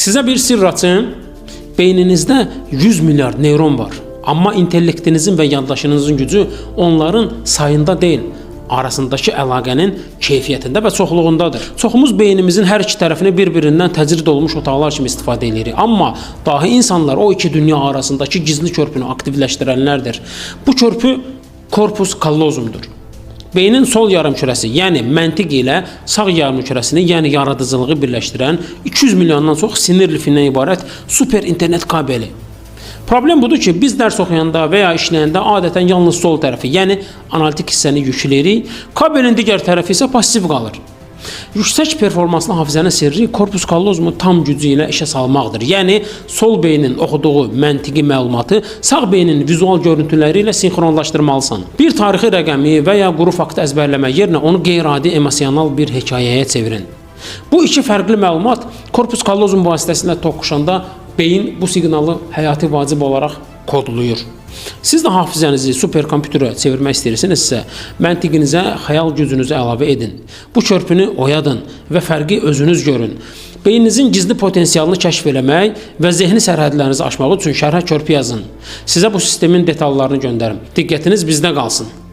Size bir sır açayım. Beyninizde 100 milyar neyron var. Ama intellektinizin ve yaddaşınızın gücü onların sayında değil, arasındaki əlaqənin keyfiyyətində və çoxluğundadır. Çoxumuz beynimizin hər iki tərəfini bir-birindən təcrid olmuş otaqlar kimi istifadə edirik. Amma dahi insanlar o iki dünya arasındakı gizli körpünü aktivləşdirənlərdir. Bu körpü korpus callosumdur. Beynin sol yarımkürəsi, yəni məntiq ilə sağ yarımkürəsini, yəni yaradıcılığı birləşdirən 200 milyondan çox sinir lifindən ibarət super internet kabeli. Problem budur ki, biz dərs oxuyanda və ya işləyəndə adətən yalnız sol tərəfi, yəni analitik hissəni yükləyirik, kabelin digər tərəfi isə passiv qalır. Yüksək performanslı hafizənin sirri korpus callosumu tam gücü ilə işə salmaqdır. Yəni, sol beynin oxuduğu məntiqi məlumatı sağ beynin vizual görüntüləri ilə sinxronlaşdırmalısan. Bir tarixi rəqəmi və ya quru faktı əzbərləmə yerinə onu qeyri-adi emosional bir hekayəyə çevirin. Bu iki fərqli məlumat korpus callosum vasitəsilə toqquşanda beyin bu siqnalı həyati vacib olaraq kodluyur. Siz də hafizənizi superkompüterə çevirmək istəyirsinizsə, məntiqinizə, xəyal gücünüzü əlavə edin. Bu körpünü oyadın və fərqi özünüz görün. Beyninizin gizli potensialını kəşf eləmək və zehni sərhədlərinizi aşmaq üçün şərhə körpü yazın. Sizə bu sistemin detallarını göndərim. Diqqətiniz bizdə qalsın.